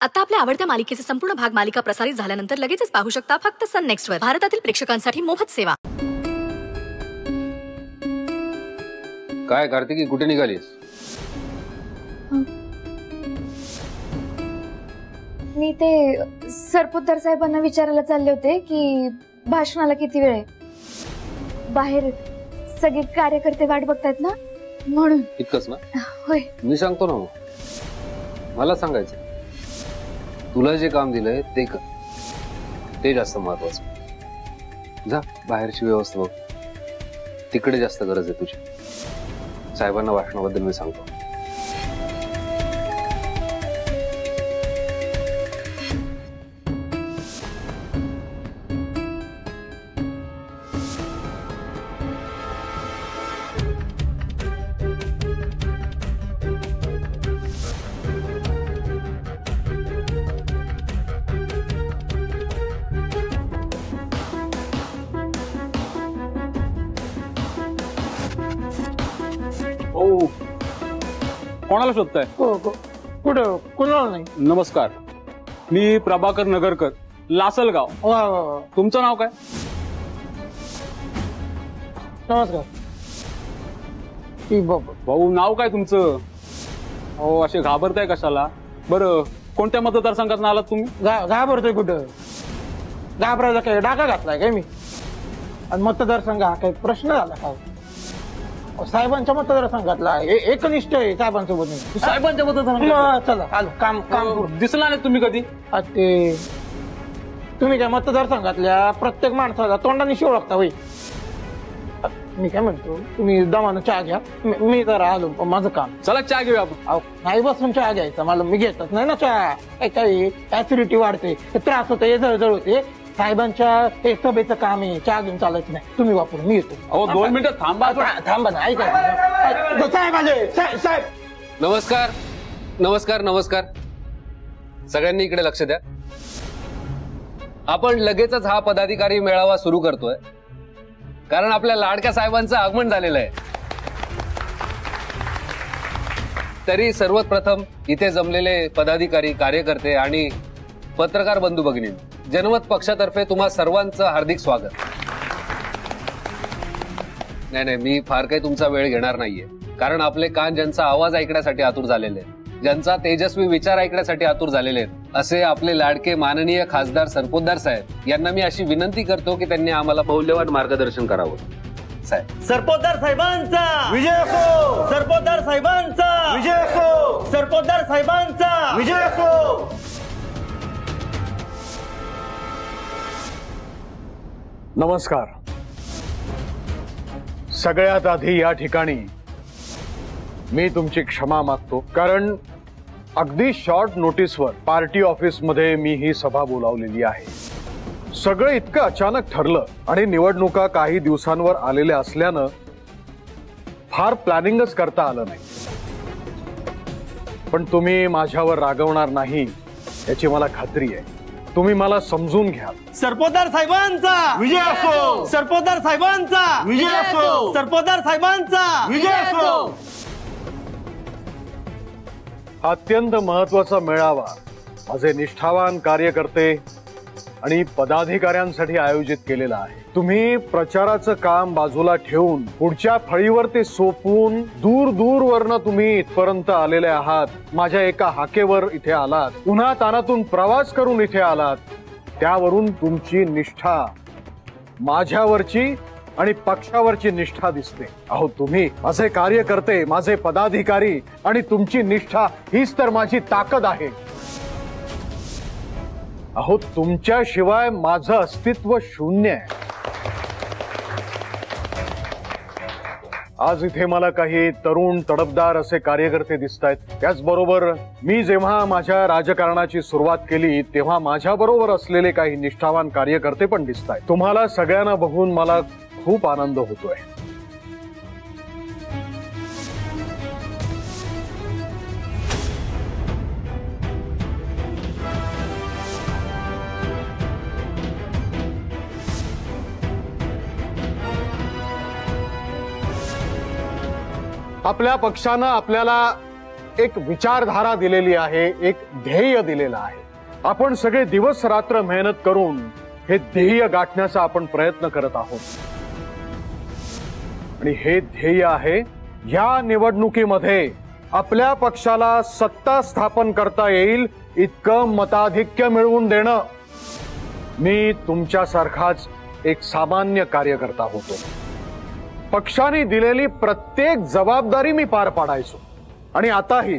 आता आपल्या आवडत्या मालिकेचे संपूर्ण भाग मालिका प्रसारित झाल्यानंतर लगेचच पाहू शकता फक्त सन नेक्स्ट वर. भारतातील प्रेक्षकांसाठी मोफत सेवा. काय कार्तिकी, कुठे निघालीस? मी ते सरपोतदार साहेबांना विचारायला चालले होते की भाषणाला किती वेळ आहे. बाहेर सगळे कार्यकर्ते वाट बघतायत ना, म्हणून. इतकंच ना? होय. मी सांगतो ना, मला सांगायचं तुला जे काम दिलंय ते कर, ते जास्त महत्वाचं. जा बाहेरची व्यवस्था बघ, तिकडे जास्त गरज आहे तुझी. साहेबांना भाषणाबद्दल मी सांगतो. कोणाला शोधताय? कुठं? कुणाला नाही. नमस्कार, मी प्रभाकर नगरकर, लासलगाव. वा वा वा. तुमचं नाव काय? नमस्कार. भाऊ, नाव काय तुमचं? हो, असे घाबरताय कशाला? बरं, कोणत्या मतदारसंघात आलात तुम्ही? घाबरतोय कुठं? घाबरायला काय डाका घातलाय काय मी? आणि मतदारसंघ हा काही प्रश्न झाला का? साहेबांच्या मतदारसंघातला एकनिष्ठ आहे साहेबांसोबत. साहेबांच्या मतदारसंघात? चला आलो. काम दिसला नाही तुम्ही कधी? ते तुम्ही काय मतदारसंघातल्या प्रत्येक माणसाला तोंडाने ओळखता होई. मी काय म्हणतो, तुम्ही दमानं चहा घ्या, मी जरा आलो, माझं काम. चला चहा घेऊया आपण. नाही बसून चहा घ्यायचा, मला मी घेतच नाही ना चहा. काही ऍसिडिटी वाढते, त्रास होते, जळजळ होते. साहेबांच्या हे सभेचं काम आहे, चहा घेऊन चालायचं नाही. तुम्ही वापरून मी येतो. अहो 2 मिनिटं थांबा. थांबा ना, ऐका. साहेब आले. साहेब नमस्कार नमस्कार नमस्कार. सगळ्यांनी इकडे लक्ष द्या. आपण लगेचच हा पदाधिकारी मेळावा सुरू करतोय, कारण आपल्या लाडक्या साहेबांचं आगमन झालेलं आहे. तरी सर्वात प्रथम इथे जमलेले पदाधिकारी, कार्यकर्ते आणि पत्रकार बंधू भगिनी, जनमत पक्षातर्फे तुम्हा सर्वांचं हार्दिक स्वागत. नाही, मी फार काही तुमचा वेळ घेणार नाहीये, कारण आपले कान ज्यांचा आवाज ऐकण्यासाठी आतुर झालेले आहेत, ज्यांचा तेजस्वी विचार ऐकण्यासाठी आतुर झालेले आहेत, असे आपले लाडके माननीय खासदार सरपोतदार साहेब यांना मी अशी विनंती करतो की त्यांनी आम्हाला मौल्यवान मार्गदर्शन करावं. साहेब. सरपोतदार साहेबांचा विजय असो. सरपोतदार साहेबांचा विजय असो. सरपोतदार साहेबांचा विजय असो. नमस्कार. सगळ्यात आधी या ठिकाणी मी तुमची क्षमा मागतो, कारण अगदी शॉर्ट नोटीसवर पार्टी ऑफिसमध्ये मी ही सभा बोलावलेली आहे. सगळं इतकं अचानक ठरलं आणि निवडणुका काही दिवसांवर आलेल्या असल्यानं फार प्लॅनिंगच करता आलं नाही. पण तुम्ही माझ्यावर रागवणार नाही याची मला खात्री आहे. तुम्ही मला समजून घ्या. सरपोतदार साहेबांचा विजय असो. सरपोतदार साहेबांचा विजय असो. सरपोतदार साहेबांचा विजय असो. अत्यंत महत्वाचा मेळावा माझे निष्ठावान कार्यकर्ते आणि पदाधिकाऱ्यांसाठी आयोजित केलेला आहे. तुम्ही प्रचाराचं काम बाजूला ठेवून पुढच्या फळीवर ते सोपवून दूर दूरवरनं तुम्ही इथपर्यंत आलेले आहात. माझ्या एका हाकेवर इथे आलात, पुन्हा तानातून प्रवास करून इथे आलात. त्यावरून तुमची निष्ठा माझ्यावरची आणि पक्षावरची निष्ठा दिसते. अहो, तुम्ही माझे कार्यकर्ते, माझे पदाधिकारी आणि तुमची निष्ठा हीच तर माझी ताकद आहे. अहो, तुमच्याशिवाय माझं अस्तित्व शून्य आहे. आज इथे मला काही तरुण तडफदार असे कार्यकर्ते दिसतायत. त्याचबरोबर मी जेव्हा माझ्या राजकारणाची सुरुवात केली तेव्हा माझ्या बरोबर असलेले काही निष्ठावान कार्यकर्ते पण दिसतायत. तुम्हाला सगळ्यांना बघून मला खूप आनंद होतोय. आपल्या पक्षानं आपल्याला एक विचारधारा दिलेली आहे, एक ध्येय दिलेलं आहे. आपण सगळे दिवस रात्र मेहनत करून हे ध्येय गाठण्याचा आपण प्रयत्न करत आहोत. आणि हे ध्येय आहे या निवडणुकीमध्ये आपल्या पक्षाला सत्ता स्थापन करता येईल इतकं मताधिक्य मिळवून देणं. मी तुमच्यासारखाच एक सामान्य कार्यकर्ता होतो. पक्षाने दिलेली प्रत्येक जबाबदारी मी पार पाडायचो आणि आताही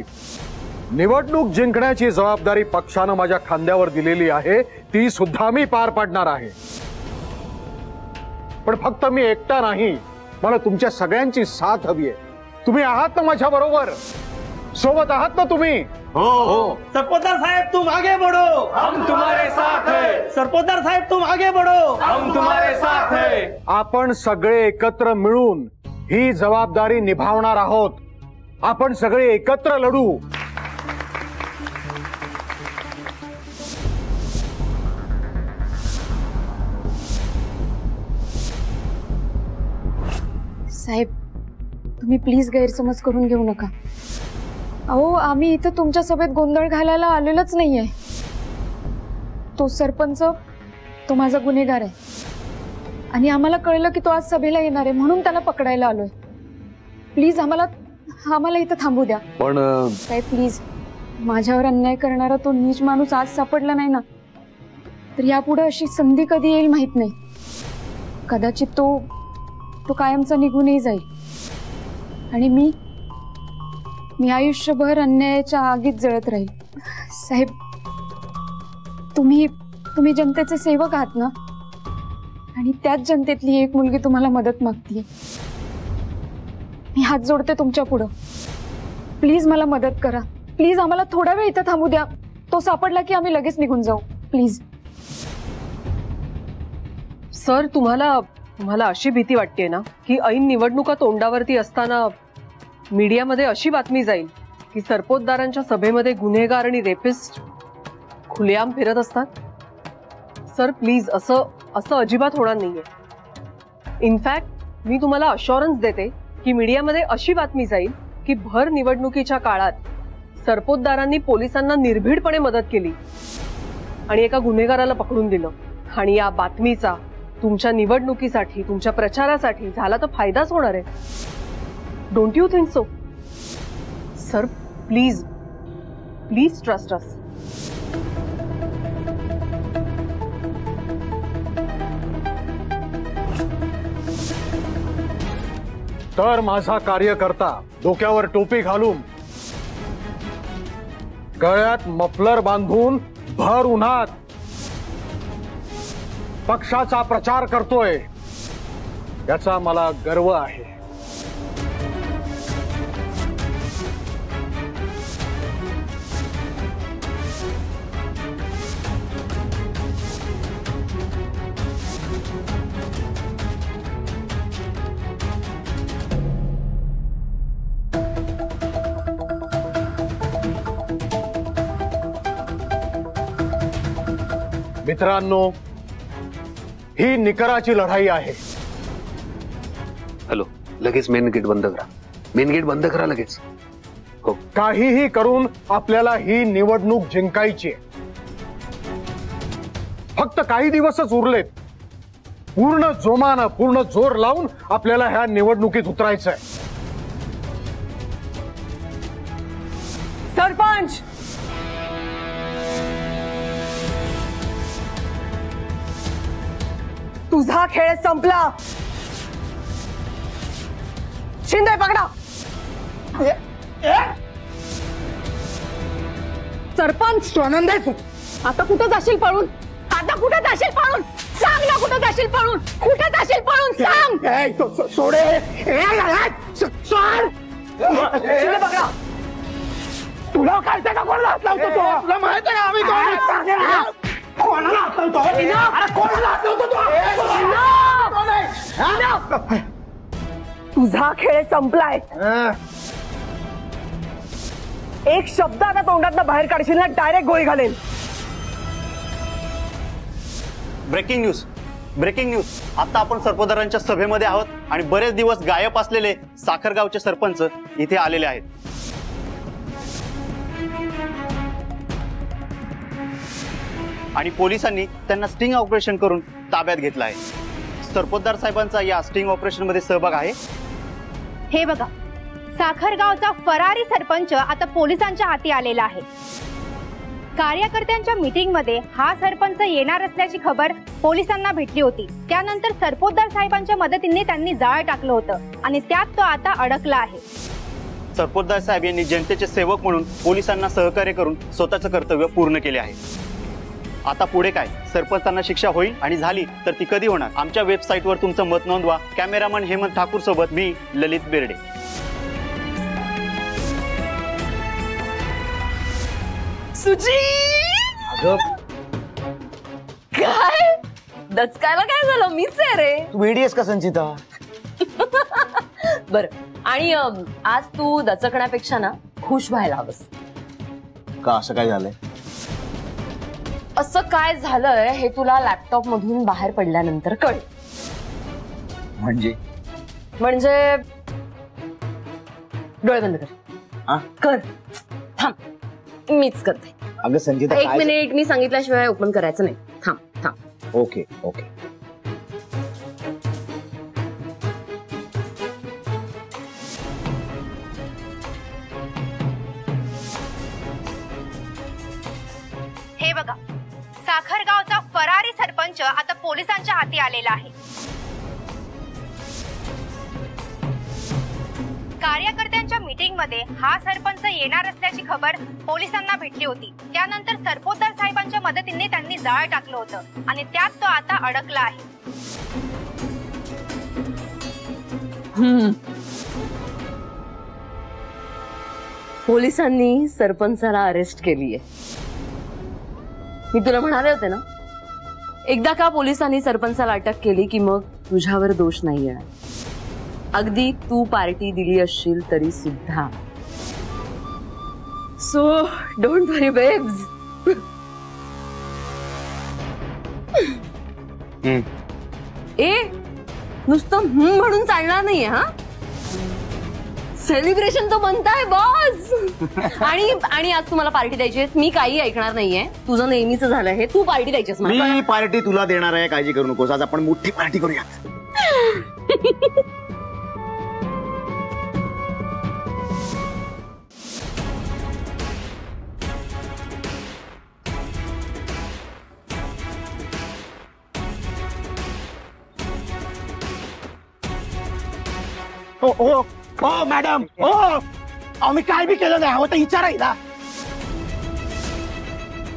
निवडणूक जिंकण्याची जबाबदारी पक्षानं माझ्या खांद्यावर दिलेली आहे, ती सुद्धा मी पार पाडणार आहे. पण फक्त मी एकटा नाही, मला तुमच्या सगळ्यांची साथ हवी आहे. तुम्ही आहात ना माझ्या बरोबर, सोबत आहात ना तुम्ही? हो. सरपोतदार साहेब तुम आगे बढ़ो, हम तुम्हारे साथ हैं. सरपोतदार साहेब तुम आगे बढ़ो, हम तुम्हारे साथ हैं. आपण सगळे एकत्र मिळून ही जबाबदारी निभावणार आहोत. आपण सगळे एकत्र लढू. साहेब, तुम्ही प्लीज गैरसमज करून घेऊ नका. अहो, आम्ही इथं तुमच्या सभेत गोंधळ घालायला आलेलोच नाहीये. तो सरपंच, तो माझा गुन्हेगार आहे आणि आम्हाला कळलं की तो आज सभेला येणार आहे, म्हणून त्याला पकडायला आलोय. प्लीज आम्हाला इथं थांबू द्या. पण साहेब प्लीज, माझ्यावर अन्याय करणारा तो नीच माणूस आज सापडला नाही ना, तर यापुढे अशी संधी कधी येईल माहित नाही. कदाचित तो कायमचा निघूनही जाईल आणि मी आयुष्यभर अन्यायाच्या आगीत जळत राहील. साहेब, तुम्ही जनतेचे सेवक आहात ना, आणि त्याच जनतेतली एक मुलगी तुम्हाला मदत मागतीये. मी हात जोडते तुमच्या पुढं. प्लीज मला मदत करा. प्लीज आम्हाला थोडा वेळ इथं थांबू द्या. तो सापडला की आम्ही लगेच निघून जाऊ. प्लीज. सर, तुम्हाला अशी भीती वाटते ना की ऐन निवडणुका तोंडावरती असताना मीडियामध्ये अशी बातमी जाईल की सरपोतदारांच्या सभेमध्ये गुन्हेगार आणि रेपिस्ट खुलेआम फिरत असतात? सर प्लीज, असं अजिबात होणार नाहीये. इनफॅक्ट मी तुम्हाला अश्युरन्स देते की मीडियामध्ये अशी बातमी जाईल की भर निवडणुकीच्या काळात सरपोतदारांनी पोलिसांना निर्भीडपणे मदत केली आणि एका गुन्हेगाराला पकडून दिलं. आणि या बातमीचा तुमच्या निवडणुकीसाठी, तुमच्या प्रचारासाठी झाला तर फायदाच होणार आहे. Don't you think so? Sir please trust us. तर माझा कार्यकर्ता डोक्यावर टोपी घालून, गळ्यात मफलर बांधून, भर उन्हात पक्षाचा प्रचार करतोय, याचा मला गर्व आहे. मित्रांनो, ही निकराची लढाई आहे. हॅलो, लगेच मेन गेट बंद करा. मेन गेट बंद करा लगेच. हो. काहीही करून आपल्याला ही निवडणूक जिंकायची. फक्त काही दिवसच उरलेत. पूर्ण जोमानं, पूर्ण जोर लावून आपल्याला ह्या निवडणुकीत उतरायचंय. सरपंच, तुझा खेळ संपला. शिंदे पकडा. सरपंच, आनंद आहे. आता कुठं जाशील पळून? आता कुठं जाशील पळून? सांग ना, कुठं जाशील पळून? कुठं जाशील पळून? सांग. सोडे. शिंदे पकडा. तुला कळतं का कोणाला हात लावतो तो? तुला माहित आहे का आम्ही कोणाला हात लावतो? अरे कोणाला हात लावतो तो? तुझा खेळ संपलाय. एक शब्द आता तोंडातनं बाहेर काढशील ना, डायरेक्ट गोळी घालेल. Breaking news. आता आपण सरपोतदारांच्या सभेमध्ये आहोत आणि बरेच दिवस गायब असलेले साखरगावचे सरपंच इथे आलेले आहेत. आणि पोलिसांनी त्यांना स्टिंग ऑपरेशन करून ताब्यात घेतलं आहे। सरपोतदार साहेबांचा या स्टिंग ऑपरेशन मध्ये सहभाग आहे। हे बघा, साखरगावचा फरारी सरपंच आता पोलिसांच्या हाती आलेला आहे। कार्यकर्त्यांच्या मीटिंग मध्ये हा सरपंच येणार असल्याची खबर पोलिसांना भेटली होती। त्यानंतर सरपोतदार साहेबांच्या मदतीने त्यांनी जाळ टाकलं होतं आणि त्यात तो आता अडकला आहे। सरपोतदार साहेब यांनी जनतेचे सेवक म्हणून पोलिसांना सहकार्य करून स्वतःचं कर्तव्य पूर्ण केले आहे। आता पुढे काय, सरपंचांना शिक्षा होईल आणि झाली तर ती कधी होणार? आमच्या वेबसाईटवर तुमचं मत नोंदवा। कॅमेरामन हेमंत ठाकूर सोबत मी ललित बेर्डे। सुजी काय दचकायला काय झालं? मीच आहे रे। तू वेडीस का संचिता? बर, आणि आज तू दचकण्यापेक्षा ना खुश व्हायला हवंस। का असं काय झालंय? असं काय झालंय हे तुला लॅपटॉप मधून बाहेर पडल्यानंतर कळेल। म्हणजे डोळे बंद कर। कर, थांब मीच करते। अगं संचिता, एक मिनिट, मी सांगितल्याशिवाय ओपन करायचं नाही। थांब थांब। Okay okay. हे बघा, साखरगावचा फरारी सरपंच आता पोलिसांच्या हाती आलेला आहे। कार्यकर्त्यांच्या मीटिंग मध्ये हा सरपंच येणार असल्याची खबर पोलिसांना भेटली होती। त्यानंतर सरपोतदार साहेबांच्या मदतीने त्यांनी जाळ टाकलं होतं आणि त्यात तो आता अडकला आहे। पोलिसांनी सरपंचाला अरेस्ट केलीये। मी तुला म्हणाले होते ना, एकदा का पोलिसांनी सरपंचाला अटक केली की मग तुझ्यावर दोष नाही येणार। अगदी तू पार्टी दिली असशील तरी सुद्धा। So don't worry babes. ए नुसतं म्हणून चालणार नाहीये हा। सेलिब्रेशन तो बनताय बॉस। आणि आज तुम्हाला पार्टी द्यायची आहे। मी काही ऐकणार नाहीये, तुझं नेहमीच झालं हे। तू पार्टी द्यायचीस मला। मी पार्टी तुला देणार आहे, काळजी करू नकोस। आज आपण मोठी पार्टी करूयात। ओ मॅडम, मी काय बी केलं नाही, हवं तर विचारायला।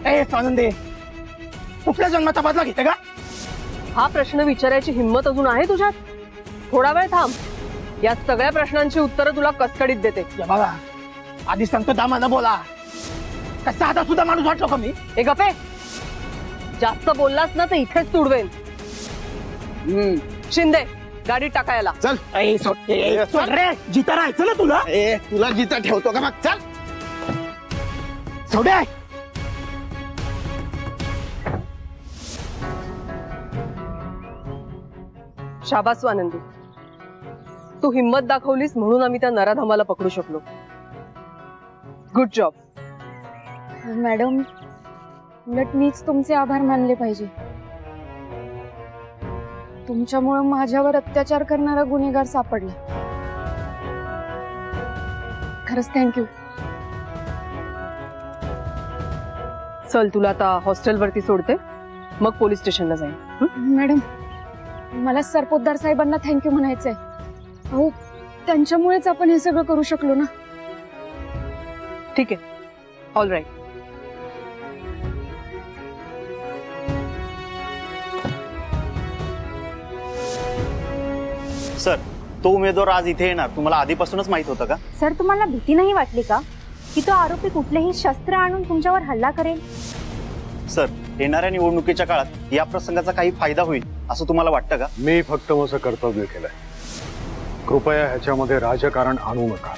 ए स्वानंदे, कुठल्या जन्माचा बदला घेते का? हा प्रश्न विचारायची हिंमत अजून आहे तुझ्यात? थोडा वेळ थांब, या सगळ्या प्रश्नांची उत्तरं तुला कस्टडीत देते। बघा, आधी सांगतो दामानं बोला। कसा आता सुद्धा माणूस वाटलो का मी? ए गप्पे, जास्त बोललास ना तर इथेच तुडवेन। शिंदे, गाडीत टाकायला चल। सोड रे, जिता राहायचं ना तुला? तुला जिता ठेवतो का? मग चल सोडे। शाबास आनंदी, तू हिम्मत दाखवलीस म्हणून आम्ही त्या नराधमाला पकडू शकलो। Good job. मॅडम, उलट मीच तुमचे आभार मानले पाहिजे। तुमच्यामुळे माझ्यावर अत्याचार करणारा गुन्हेगार सापडला। खरंच थँक्यू। चल, तुला आता हॉस्टेलवरती सोडते, मग पोलीस स्टेशनला जाईन। मॅडम, मला सरपोतदार साहेबांना थँक्यू म्हणायचंय। हो, त्यांच्यामुळेच आपण हे सगळं करू शकलो ना। ठीक आहे, ऑल राईट। सर, तो उमेदवार आज इथे येणार तुम्हाला आधीपासूनच माहित होतं का? सर, तुम्हाला भीती नाही वाटली का की तो आरोपी कुठलेही शस्त्र आणून तुमच्यावर हल्ला करेल? सर, येणाऱ्या निवडणुकीच्या काळात या प्रसंगाचा काही फायदा होईल असं तुम्हाला वाटतं का? मी फक्त माझं कर्तव्य केलंय। कृपया ह्याच्यामध्ये राजकारण आणू नका।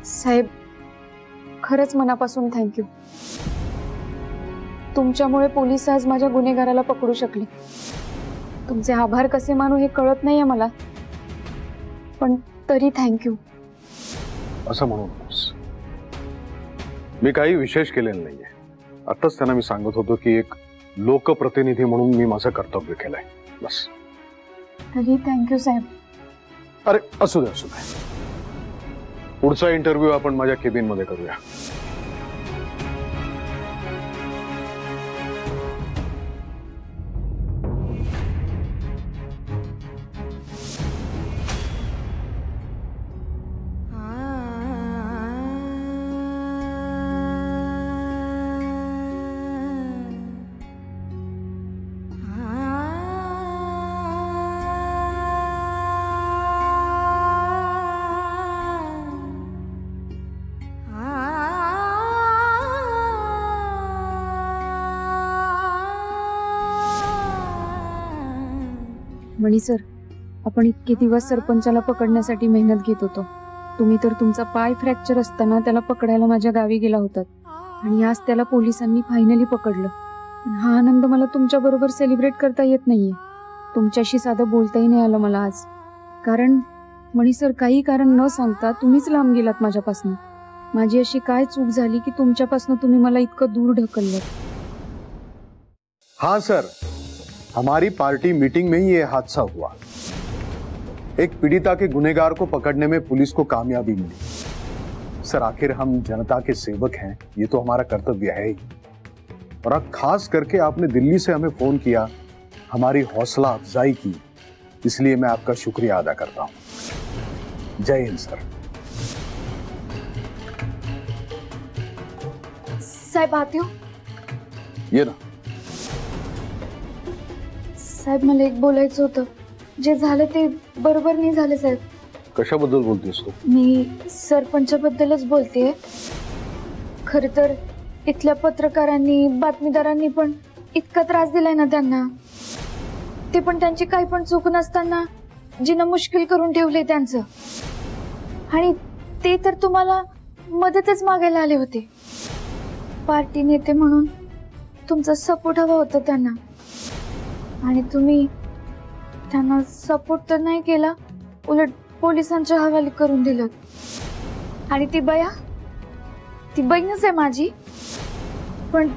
साहेब, खरंच मनापासून थँक्यू। तुमच्यामुळे पोलीस आज माझ्या गुन्हेगाराला पकडू शकले। तुमचे आभार कसे मानू हे कळत नाहीये मला, पण तरी थँक्यू. असं म्हणू नकोस. मी काही विशेष केलेलं नाहीये. आताच त्यांना मी सांगत होतो की एक लोकप्रतिनिधी म्हणून मी माझं कर्तव्य केलंय, बस. तरी थँक्यू साहेब. अरे असू दे. पुढचा इंटरव्ह्यू आपण माझ्या केबिन मध्ये करूया. मणी सर, आपण इतके दिवस सरपंचाला पकडण्यासाठी मेहनत घेत होतो. तुम्ही तर तुमचा पाय फ्रॅक्चर असताना त्याला पकडायला माझ्या गावी गेला होतात आणि आज त्याला पोलिसांनी फायनली पकडलं. पण हा आनंद मला तुमच्या बरोबर सेलिब्रेट करता येत नाहीये. तुमच्याशी साधं बोलताही नाही आलं मला आज. कारण मणी सर, काही कारण न सांगता तुम्हीच लांब गेलात माझ्यापासून. माझी अशी काय चूक झाली की तुमच्यापासून तुम्ही मला इतकं दूर ढकललं? हाँ सर, हमारी पार्टी मीटिंग में ही ये हादसा हुआ. एक पीड़िता के गुनहगार को पकड़ने में पुलिस को कामयाबी मिली. सर, आखिर हम जनता के सेवक हैं, ये तो हमारा कर्तव्य है ही. और अब खास करके आपने दिल्ली से हमें फोन किया, हमारी हौसला अफजाई की, इसलिए मैं आपका शुक्रिया अदा करता हूं. जय हिंद सर. साहेब आते हो? ये ना साहेब, मला एक बोलायचं होतं. जे झालं ते बरोबर नाही झालं साहेब. कशाबद्दल बोलतेस तू? मी सरपंचाबद्दलच बोलतेय. खर तर इथल्या पत्रकारांनी, बातमीदारांनी पण इतका त्रास दिलाय ना त्यांना. ते पण त्यांची काही पण चूक नसताना जिनं मुश्किल करून ठेवले त्यांचं. आणि ते तर तुम्हाला मदतच मागायला आले होते. पार्टी नेते म्हणून तुमचा सपोर्ट हवा होता त्यांना, आणि तुम्ही त्यांना सपोर्ट तर नाही केला, उलट पोलिसांच्या हवाले करून दिलं. आणि ती बहीणच आहे माझी, पण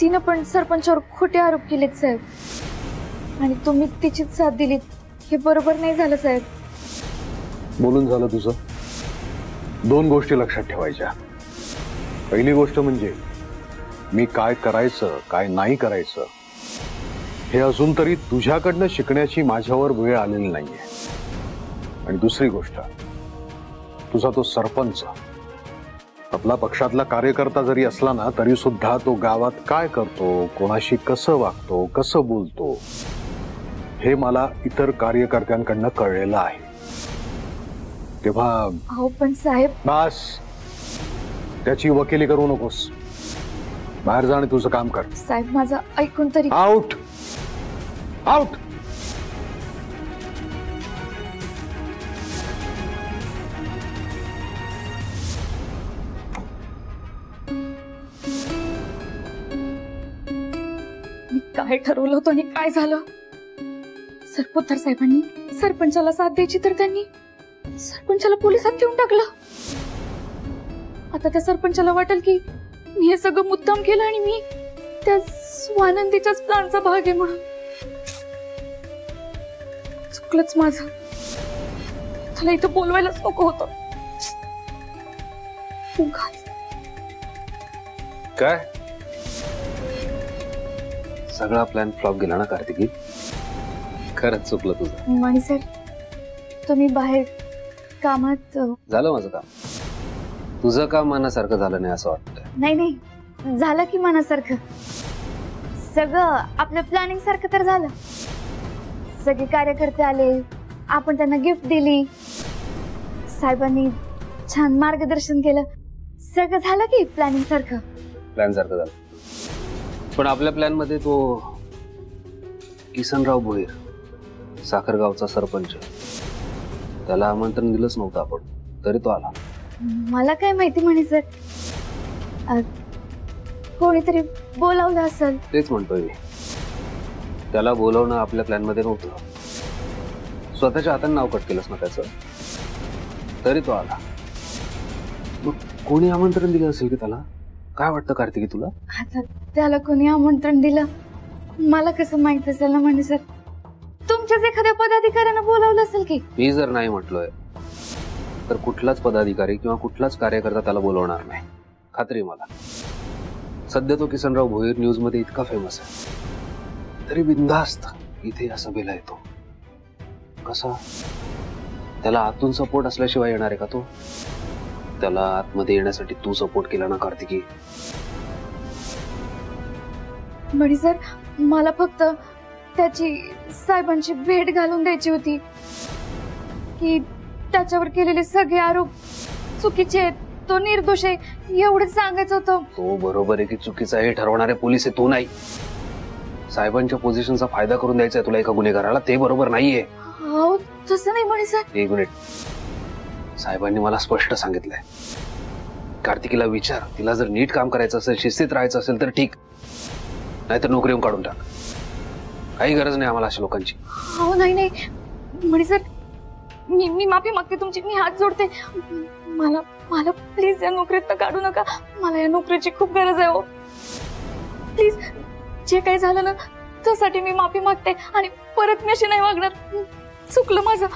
तिनं पण सरपंचावर खोटे आरोप केलेत साहेब. आणि तुम्ही तिचीच साथ दिलीत. हे बरोबर नाही झालं साहेब. बोलून झालं तुझं. दोन गोष्टी लक्षात ठेवायच्या. पहिली गोष्ट म्हणजे मी काय करायचं काय नाही करायचं हे अजून तरी तुझ्याकडनं शिकण्याची माझ्यावर वेळ आलेली नाहीये. आणि दुसरी गोष्ट, तुझा तो सरपंच आपला पक्षातला कार्यकर्ता जरी असला ना, तरी सुद्धा तो गावात काय करतो, कोणाशी कसं वागतो, कसं बोलतो, हे मला इतर कार्यकर्त्यांकडनं कळलेलं आहे. तेव्हा अहो पण साहेब. बस, त्याची वकिली करू नकोस. बाहेर जा आणि तुझं काम कर. साहेब माझं ऐकून तरी. Out out. मी काय ठरवलं होतं आणि काय झालं? सरपोतदार साहेबांनी सरपंचाला साथ द्यायची तर त्यांनी सरपंचाला पोलिसात देऊन टाकलं. आता त्या सरपंचाला वाटेल की मी हे सगळं मुद्दाम केलं आणि मी त्या स्वानंदीच्याच प्लॅनचा भाग आहे म्हणून. चुकलंच माझं. त्याला इथं बोलवायलाच नको होतं. काय सगळा प्लॅन फ्लॉप गेला ना कार्तिकी? खरंच चुकलं तुझं. मणी सर, तुम्ही बाहेर कामात. झालं माझं काम. तुझं काम मनासारखं झालं नाही असं वाटतं. नाही झालं की मनासारखं. सगळं आपल्या प्लॅनिंग सारखं तर झालं. सगळे कार्यकर्ते आले, आपण त्यांना गिफ्ट दिली, साहेबांनी छान मार्गदर्शन केलं. सगळं झालं की प्लॅनिंग सारखं. प्लॅन सारखं झालं. पण आपल्या प्लॅन मध्ये तो किसनराव भोईर, साखरगावचा सरपंच, त्याला आमंत्रण दिलंच नव्हतं आपण, तरी तो आला. मला काय माहिती म्हणे सर. कोणीतरी बोलावलं असेल. तेच म्हणतोय मी. त्याला बोलवणं आपल्या प्लॅन मध्ये नव्हतं. स्वतःच्या हाताने नाव कट केलंस ना त्याचं, तरी तो आला. मग कोणी आमंत्रण दिलं असेल की त्याला? काय वाटतं कार्तिकी तुला? आता त्याला कोणी आमंत्रण दिलं मला कसं माहित असेल ना म्हणजे सर, तुमच्याच एखाद्या पदाधिकाऱ्यानं बोलावलं असेल की. मी जर नाही म्हटलोय तर कुठलाच पदाधिकारी किंवा कुठलाच कार्यकर्ता त्याला बोलवणार नाही, खात्री मला. सध्या तो किसनराव भोईर न्यूज मध्ये इतका फेमस आहे, तरी बिनधास्त इथे या सभेला येतो. कसा? त्याला आतून सपोर्ट असल्याशिवाय येणार आहे का तो? त्याला आतमध्ये येण्यासाठी तू सपोर्ट केला ना कार्तिकी. बडी सर, मला फक्त त्याची साहेबांची भेट घालून द्यायची होती की त्याच्यावर केलेले सगळे आरोप चुकीचे आहेत, तो निर्दोष आहे एवढंच सांगायचं होतं. तो बरोबर आहे की चुकीचा हे ठरवणारे पोलीस आहे, तू नाही. साहेबांच्या पोझिशनचा फायदा करून द्यायचा आहे तुला एका गुन्हेगाराला, ते बरोबर नाहीये. हो तसं नाही बडी सर. एक मिनिट, साहेबांनी मला स्पष्ट सांगितलंय, कार्तिकीला विचार, तिला जर नीट काम करायचं असेल, शिस्तीत राहायचं असेल तर ठीक, नाहीतर नोकरीहून काढून टाक. काही गरज नाही आम्हाला अशा लोकांची. हो नाही नाही म्हणे सर, मी माफी मागते तुमची, मी हात जोडते. मला मला प्लीज या नोकरीत काढू नका, मला या नोकरीची खूप गरज आहे. हो प्लीज, जे काही झालं ना त्यासाठी मी माफी मागते आणि परत मी अशी नाही वागणार. चुकलं माझं.